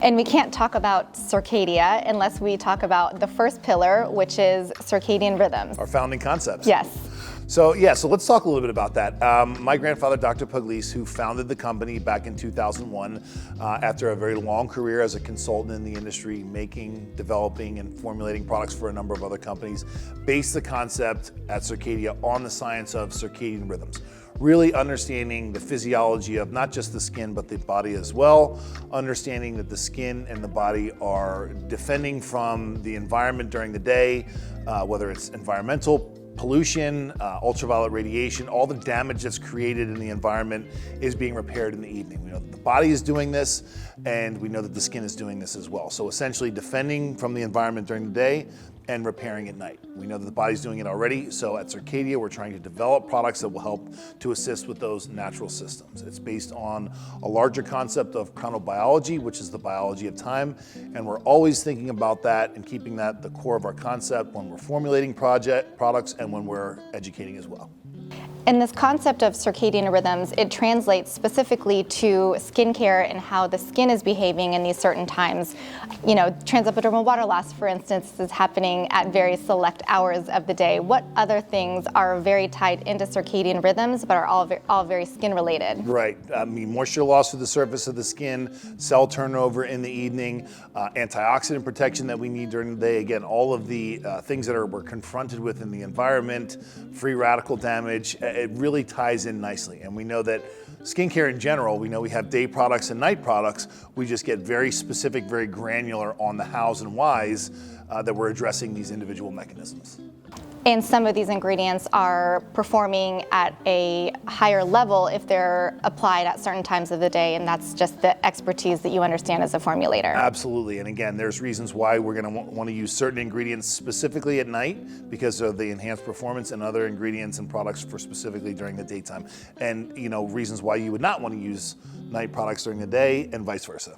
And we can't talk about Circadia unless we talk about the first pillar, which is circadian rhythms. Our founding concepts. Yes. So let's talk a little bit about that. My grandfather, Dr. Pugliese, who founded the company back in 2001, after a very long career as a consultant in the industry, making, developing, and formulating products for a number of other companies, based the concept at Circadia on the science of circadian rhythms. Really understanding the physiology of not just the skin, but the body as well. Understanding that the skin and the body are defending from the environment during the day, whether it's environmental pollution, ultraviolet radiation, all the damage that's created in the environment is being repaired in the evening. We know that the body is doing this, and we know that the skin is doing this as well. So essentially defending from the environment during the day and repairing at night. We know that the body's doing it already, so at Circadia we're trying to develop products that will help to assist with those natural systems. It's based on a larger concept of chronobiology, which is the biology of time, and we're always thinking about that and keeping that the core of our concept when we're formulating products and when we're educating as well. And this concept of circadian rhythms, it translates specifically to skincare and how the skin is behaving in these certain times. You know, transepidermal water loss, for instance, is happening at very select hours of the day. What other things are very tied into circadian rhythms but are all very skin related? Right. I mean, moisture loss to the surface of the skin, cell turnover in the evening, antioxidant protection that we need during the day. Again, all of the things that we're confronted with in the environment, free radical damage. It really ties in nicely. And we know that skincare in general, we know we have day products and night products. We just get very specific, very granular on the hows and whys that we're addressing these individual mechanisms. And some of these ingredients are performing at a higher level if they're applied at certain times of the day, and that's just the expertise that you understand as a formulator. Absolutely, and again, there's reasons why we're going to want to use certain ingredients specifically at night because of the enhanced performance, and other ingredients and products for specifically during the daytime. And reasons why you would not want to use night products during the day, and vice versa.